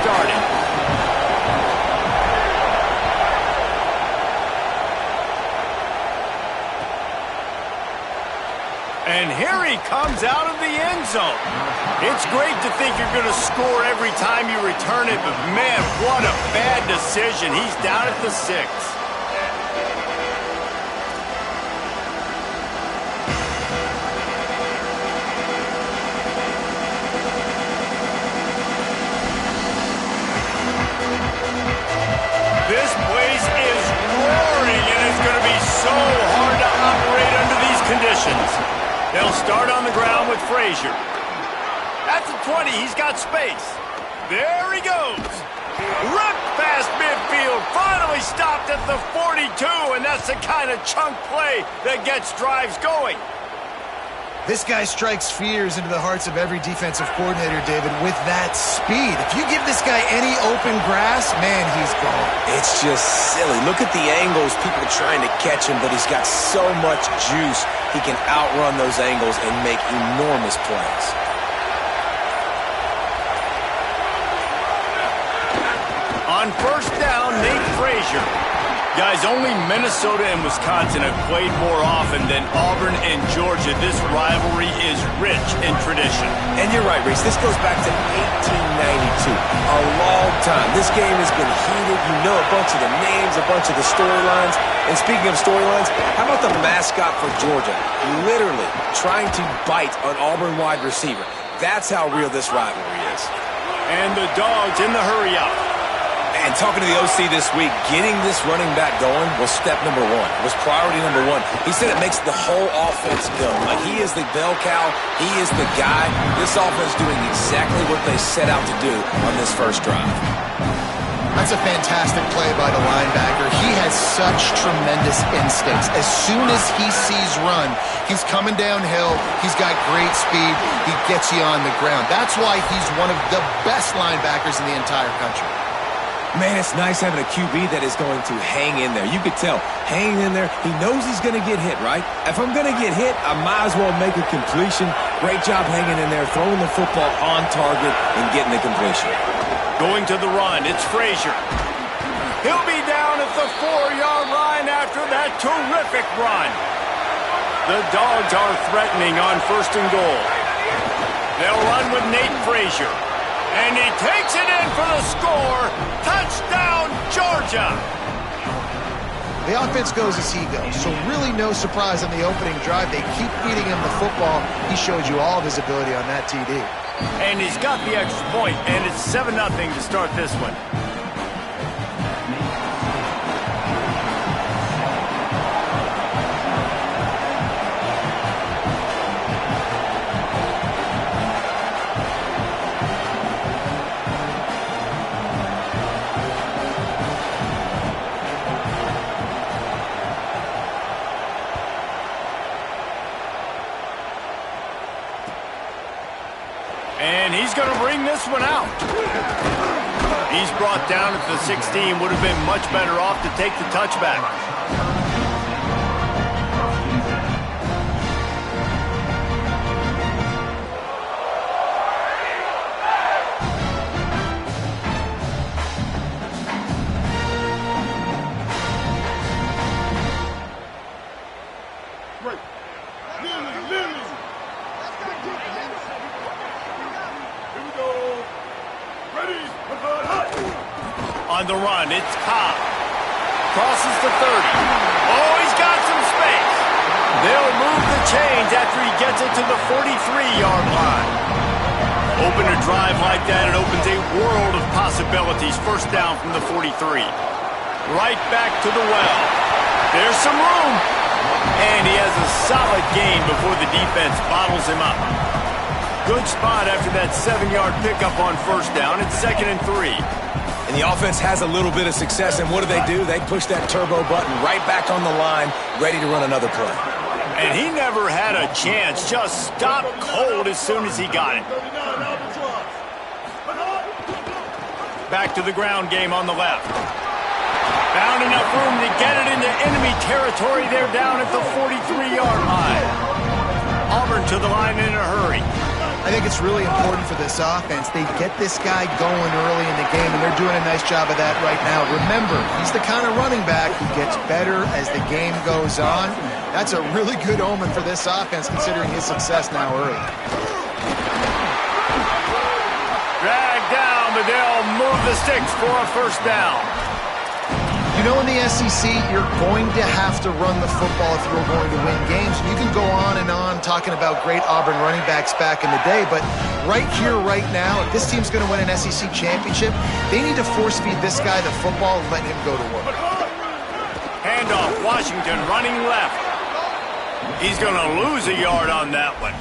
started. And here he comes out of the end zone. It's great to think you're going to score every time you return it, but man, what a bad decision. He's down at the 6. This place is roaring, and it's going to be so hard to operate under these conditions. They'll start on the ground with Frazier. At the 20, he's got space. There he goes. Ripped past midfield, finally stopped at the 42, and that's the kind of chunk play that gets drives going. This guy strikes fears into the hearts of every defensive coordinator, David, with that speed. If you give this guy any open grass, man, he's gone. It's just silly. Look at the angles, people trying to catch him, but he's got so much juice. He can outrun those angles and make enormous plays. On first down, Nate Frazier. Guys, only Minnesota and Wisconsin have played more often than Auburn and Georgia. This rivalry is rich in tradition. And you're right, Reese. This goes back to 1892. A long time. This game has been heated. You know a bunch of the names, a bunch of the storylines. And speaking of storylines, how about the mascot for Georgia? Literally trying to bite an Auburn wide receiver. That's how real this rivalry is. And the Dogs in the hurry-up. And talking to the OC this week, getting this running back going was step number 1. Was priority number 1. He said it makes the whole offense go. Like, he is the bell cow. He is the guy. This offense doing exactly what they set out to do on this first drive. That's a fantastic play by the linebacker. He has such tremendous instincts. As soon as he sees run, he's coming downhill. He's got great speed. He gets you on the ground. That's why he's one of the best linebackers in the entire country. Man, it's nice having a QB that is going to hang in there. You could tell, hanging in there, he knows he's going to get hit, right? If I'm going to get hit, I might as well make a completion. Great job hanging in there, throwing the football on target and getting the completion. Going to the run, it's Frazier. He'll be down at the 4-yard line after that terrific run. The Dogs are threatening on first and goal. They'll run with Nate Frazier. And he takes it in for the score. Touchdown, Georgia. The offense goes as he goes, so really no surprise on the opening drive. They keep feeding him the football. He showed you all of his ability on that TD. And he's got the extra point, and it's 7-0 to start this one. And he's going to bring this one out. He's brought down at the 16. Would have been much better off to take the touchback. On the run, it's Cobb. Crosses the 30. Oh, he's got some space. They'll move the chains after he gets it to the 43-yard line. Open a drive like that, it opens a world of possibilities. First down from the 43. Right back to the well. There's some room. And he has a solid gain before the defense bottles him up. Good spot after that 7-yard pickup on first down. It's 2nd and 3. And the offense has a little bit of success, and what do? They push that turbo button right back on the line, ready to run another play. And he never had a chance, just stopped cold as soon as he got it. Back to the ground game on the left. Found enough room to get it into enemy territory. They're down at the 43-yard line. Auburn to the line in a hurry. I think it's really important for this offense. They get this guy going early in the game, and they're doing a nice job of that right now. Remember, he's the kind of running back who gets better as the game goes on. That's a really good omen for this offense, considering his success now early. Dragged down, but they'll move the sticks for a first down. You know, in the SEC, you're going to have to run the football if you're going to win games. You can go on and on talking about great Auburn running backs back in the day, but right here, right now, if this team's going to win an SEC championship, they need to force-feed this guy the football and let him go to work. Handoff, Washington running left. He's going to lose a yard on that one.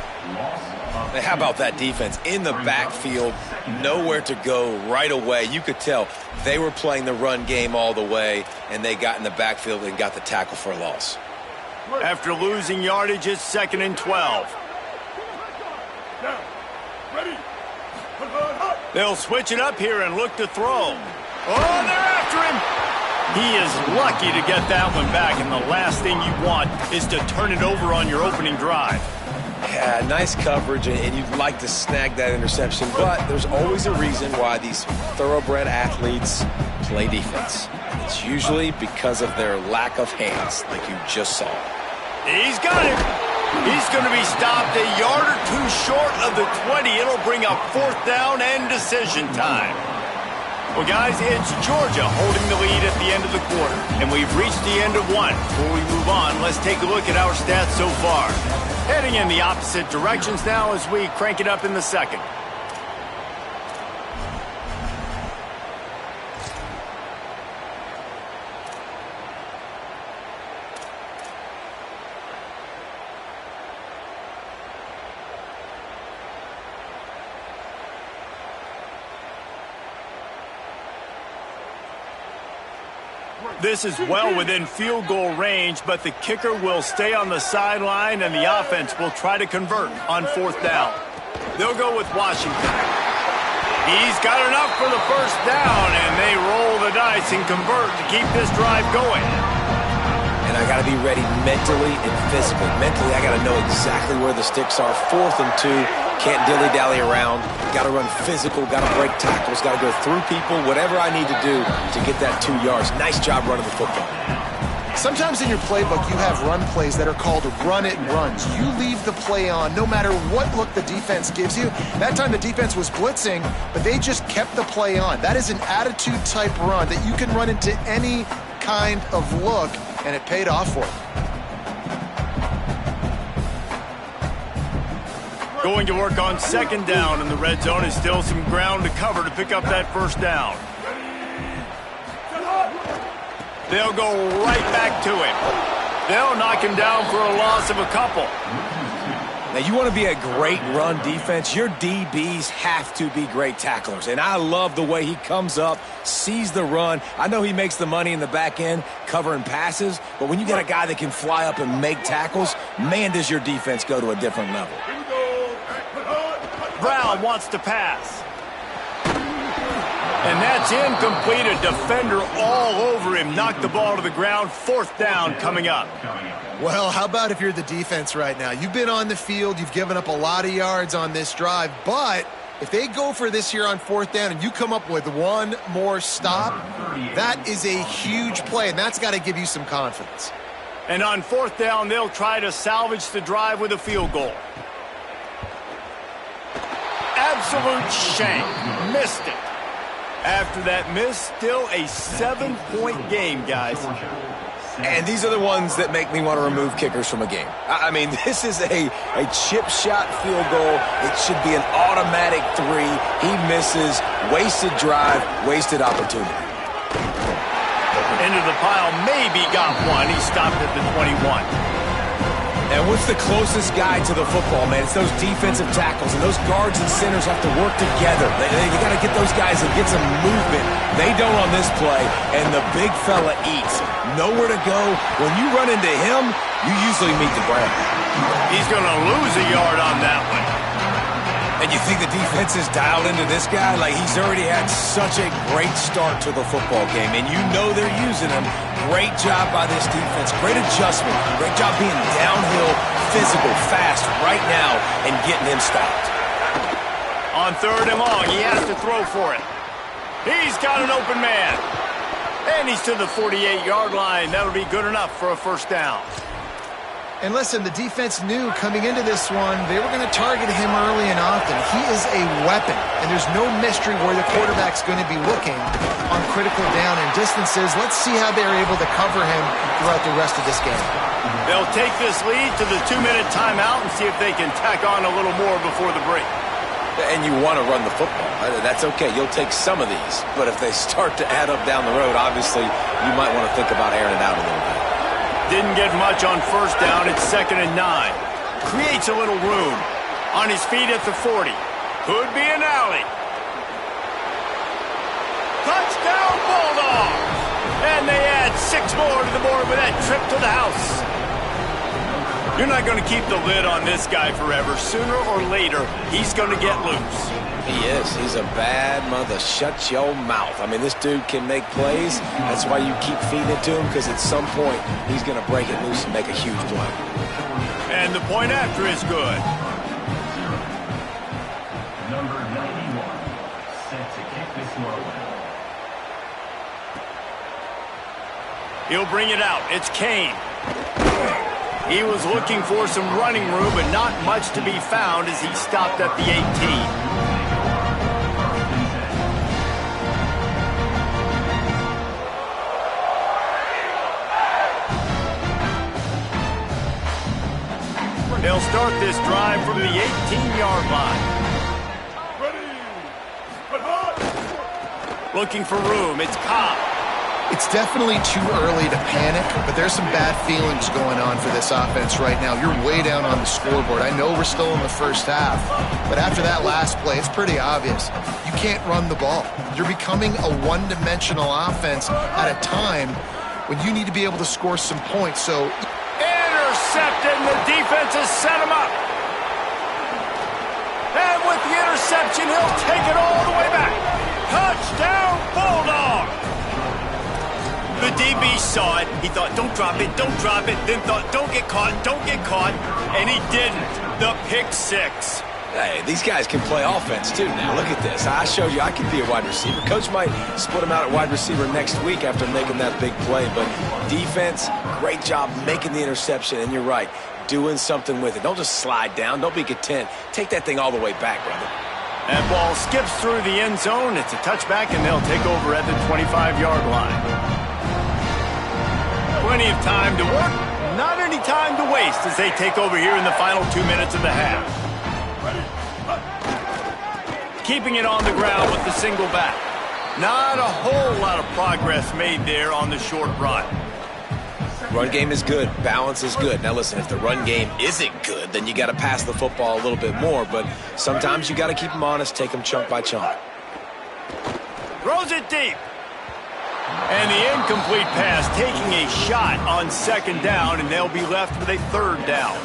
How about that defense in the backfield, nowhere to go right away. You could tell they were playing the run game all the way, and they got in the backfield and got the tackle for a loss. After losing yardage, it's 2nd and 12. They'll switch it up here and look to throw. Oh, they're after him. He is lucky to get that one back, and the last thing you want is to turn it over on your opening drive. Yeah, nice coverage, and you'd like to snag that interception, but there's always a reason why these thoroughbred athletes play defense. It's usually because of their lack of hands, like you just saw. He's got it. He's going to be stopped a yard or two short of the 20. It'll bring up 4th down and decision time. Well, guys, it's Georgia holding the lead at the end of the quarter, and we've reached the end of one. Before we move on, let's take a look at our stats so far. Heading in the opposite directions now as we crank it up in the second. This is well within field goal range, but the kicker will stay on the sideline, and the offense will try to convert on 4th down. They'll go with Washington. He's got enough for the first down, and they roll the dice and convert to keep this drive going. And I got to be ready mentally and physically. Mentally, I got to know exactly where the sticks are. 4th and 2. Can't dilly-dally around. Got to run physical. Got to break tackles. Got to go through people. Whatever I need to do to get that 2 yards. Nice job running the football. Sometimes in your playbook, you have run plays that are called run-it runs. You leave the play on no matter what look the defense gives you. That time the defense was blitzing, but they just kept the play on. That is an attitude-type run that you can run into any kind of look, and it paid off for them. Going to work on 2nd down, and the red zone is still some ground to cover to pick up that first down. They'll go right back to him. They'll knock him down for a loss of a couple. Now, you want to be a great run defense, your DBs have to be great tacklers. And I love the way he comes up, sees the run. I know he makes the money in the back end covering passes, but when you get a guy that can fly up and make tackles, man, does your defense go to a different level. Brown wants to pass. And that's incomplete. A defender all over him. Knocked the ball to the ground. 4th down coming up. Well, how about if you're the defense right now? You've been on the field. You've given up a lot of yards on this drive. But if they go for this here on 4th down and you come up with one more stop, that is a huge play, and that's got to give you some confidence. And on 4th down, they'll try to salvage the drive with a field goal. Absolute shank. Missed it. After that miss, still a 7-point game, guys. And these are the ones that make me want to remove kickers from a game. I mean, this is a chip shot field goal. It should be an automatic 3. He misses. Wasted drive, wasted opportunity. Into the pile, maybe got one. He stopped at the 21. And what's the closest guy to the football, man? It's those defensive tackles, and those guards and centers have to work together. They got to get those guys and get some movement. They don't on this play, and the big fella eats. Nowhere to go. When you run into him, you usually meet the ground. He's going to lose a yard on that one. And you think the defense is dialed into this guy? Like, he's already had such a great start to the football game, and you know they're using him. Great job by this defense. Great adjustment. Great job being downhill, physical, fast right now, and getting him stopped. On 3rd and long, he has to throw for it. He's got an open man. And he's to the 48-yard line. That'll be good enough for a first down. And listen, the defense knew coming into this one, they were going to target him early and often. He is a weapon, and there's no mystery where the quarterback's going to be looking on critical down and distances. Let's see how they're able to cover him throughout the rest of this game. They'll take this lead to the 2-minute timeout and see if they can tack on a little more before the break. And you want to run the football. That's okay. You'll take some of these. But if they start to add up down the road, obviously, you might want to think about airing it out a little bit. Didn't get much on first down. It's 2nd and 9. Creates a little room. On his feet at the 40. Could be an alley. Touchdown, Bulldogs! And they add 6 more to the board with that trip to the house. You're not going to keep the lid on this guy forever. Sooner or later, he's going to get loose. He is. He's a bad mother. Shut your mouth. I mean, this dude can make plays. That's why you keep feeding it to him, because at some point, he's going to break it loose and make a huge play. And the point after is good. Number 91, set to kick this one away. He'll bring it out. It's Kane. He was looking for some running room, but not much to be found as he stopped at the 18. They'll start this drive from the 18-yard line. Looking for room. It's Cobb. It's definitely too early to panic, but there's some bad feelings going on for this offense right now. You're way down on the scoreboard. I know we're still in the first half, but after that last play, it's pretty obvious. You can't run the ball. You're becoming a one-dimensional offense at a time when you need to be able to score some points. So, intercepted, and the defense has set him up. And with the interception, he'll take it all the way back. Touchdown, Bulldogs! The DB saw it. He thought, don't drop it, don't drop it. Then thought, don't get caught, and he didn't. The pick 6. Hey, these guys can play offense, too. Now, look at this. I showed you I can be a wide receiver. Coach might split him out at wide receiver next week after making that big play. But defense, great job making the interception. And you're right, doing something with it. Don't just slide down. Don't be content. Take that thing all the way back, brother. That ball skips through the end zone. It's a touchback, and they'll take over at the 25-yard line. Plenty of time to work, not any time to waste as they take over here in the final 2 minutes of the half. Keeping it on the ground with the single back. Not a whole lot of progress made there on the short run. Run game is good. Balance is good. Now, listen, if the run game isn't good, then you got to pass the football a little bit more. But sometimes you got to keep them honest, take them chunk by chunk. Throws it deep. And the incomplete pass taking a shot on 2nd down, and they'll be left with a 3rd down.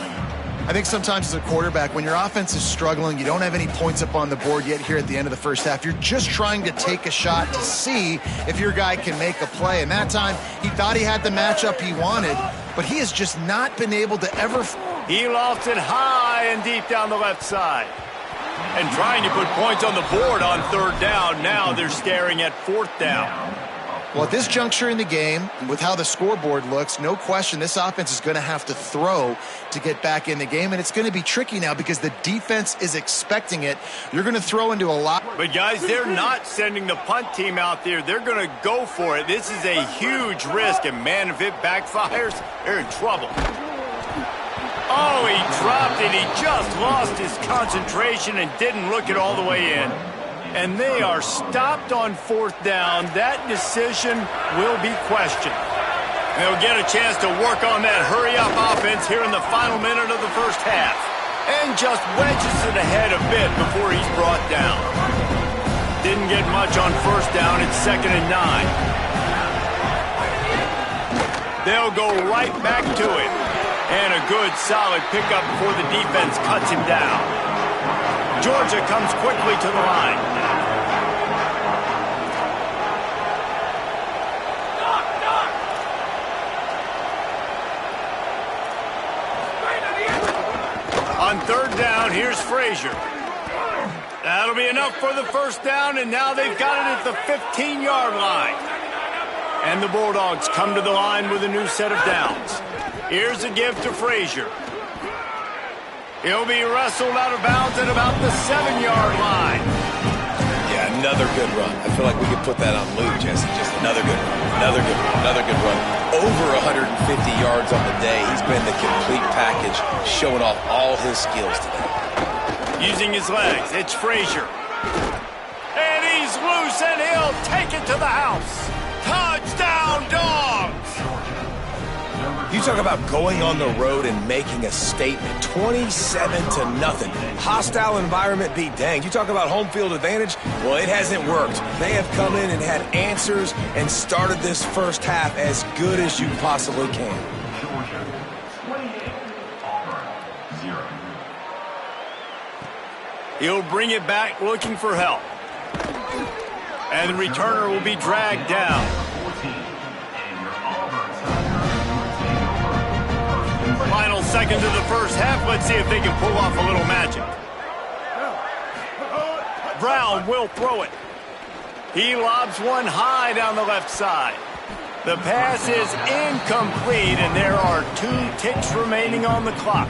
I think sometimes as a quarterback, when your offense is struggling, you don't have any points up on the board yet here at the end of the first half. You're just trying to take a shot to see if your guy can make a play. And that time, he thought he had the matchup he wanted, but he has just not been able to ever... He lofts it high and deep down the left side. And trying to put points on the board on 3rd down. Now they're staring at 4th down. Well, at this juncture in the game, with how the scoreboard looks, no question this offense is going to have to throw to get back in the game, and it's going to be tricky now because the defense is expecting it. You're going to throw into a lot. But, guys, they're not sending the punt team out there. They're going to go for it. This is a huge risk, and, man, if it backfires, they're in trouble. Oh, he dropped it. He just lost his concentration and didn't look it all the way in. And they are stopped on 4th down. That decision will be questioned. They'll get a chance to work on that hurry-up offense here in the final minute of the first half. And just wedges it ahead a bit before he's brought down. Didn't get much on 1st down. It's 2nd and 9. They'll go right back to it. And a good, solid pickup before the defense cuts him down. Georgia comes quickly to the line. On 3rd down, here's Frazier. That'll be enough for the first down, and now they've got it at the 15-yard line. And the Bulldogs come to the line with a new set of downs. Here's a give to Frazier. He'll be wrestled out of bounds at about the 7-yard line. Yeah, another good run. I feel like we could put that on loop, Jesse. Just another good run, another good run, another good run. Over 150 yards on the day. He's been the complete package, showing off all his skills today. Using his legs, it's Frazier. And he's loose, and he'll take it to the house. Touchdown, Dogs! You talk about going on the road and making a statement. 27-0. Hostile environment be danged. You talk about home field advantage. Well, it hasn't worked. They have come in and had answers and started this first half as good as you possibly can. Georgia, 28. Auburn, 0. He'll bring it back looking for help. And the returner will be dragged down. 14. And your Auburn Tigers will take over. Final seconds of the first half. Let's see if they can pull off a little magic. Brown will throw it. He lobs one high down the left side. The pass is incomplete, and there are 2 ticks remaining on the clock.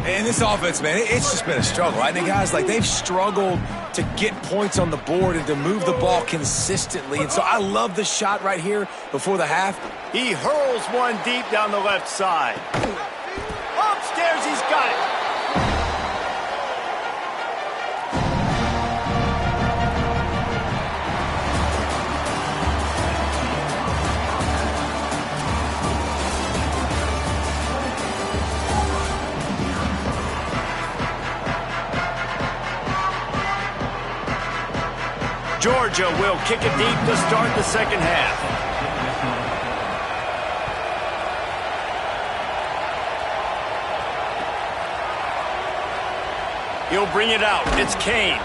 And this offense, man, it's just been a struggle. I think guys, like, they've struggled to get points on the board and to move the ball consistently. And so I love the shot right here before the half. He hurls one deep down the left side. Upstairs, he's got it. Georgia will kick it deep to start the second half. He'll bring it out. It's Kane.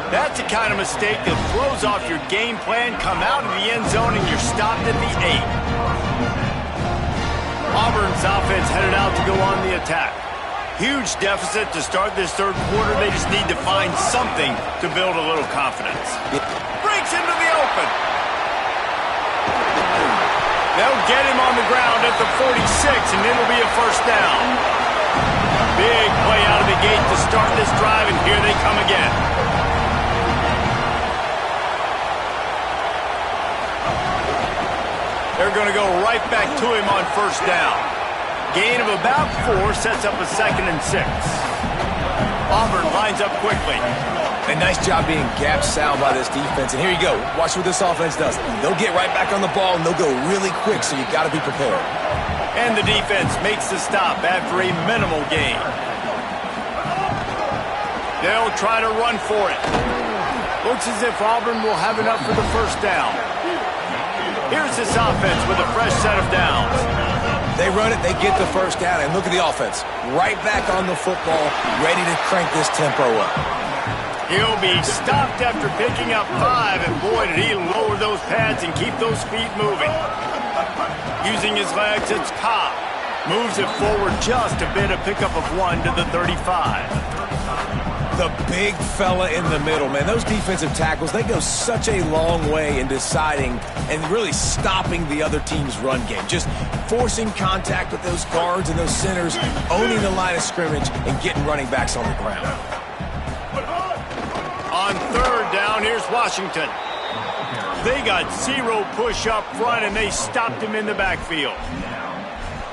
That's the kind of mistake that throws off your game plan. Come out of the end zone and you're stopped at the 8. Auburn's offense headed out to go on the attack. Huge deficit to start this third quarter. They just need to find something to build a little confidence. Breaks into the open. They'll get him on the ground at the 46, and it'll be a first down. Big play out of the gate to start this drive, and here they come again. They're going to go right back to him on first down. Gain of about 4 sets up a 2nd and 6. Auburn lines up quickly. A nice job being gap sound by this defense. And here you go. Watch what this offense does. They'll get right back on the ball, and they'll go really quick, so you got to be prepared. And the defense makes the stop after a minimal gain. They'll try to run for it. Looks as if Auburn will have enough for the first down. Here's this offense with a fresh set of downs. They run it, they get the first down, and look at the offense. Right back on the football, ready to crank this tempo up. He'll be stopped after picking up 5, and boy, did he lower those pads and keep those feet moving. Using his legs, it's Cobb. Moves it forward just a bit, a pickup of 1 to the 35. The big fella in the middle, man. Those defensive tackles, they go such a long way in deciding and really stopping the other team's run game. Just forcing contact with those guards and those centers, owning the line of scrimmage, and getting running backs on the ground. On third down, here's Washington. They got 0 push up front, and they stopped him in the backfield.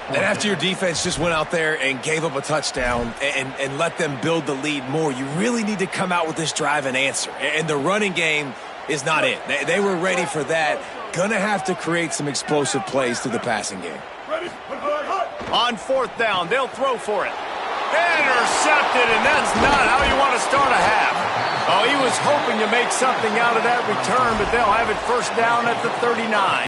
And after your defense just went out there and gave up a touchdown and let them build the lead more, you really need to come out with this drive and answer. And the running game is not it. They were ready for that. Gonna have to create some explosive plays through the passing game. On fourth down, they'll throw for it. Intercepted, and that's not how you want to start a half. Oh, he was hoping to make something out of that return, but they'll have it first down at the 39.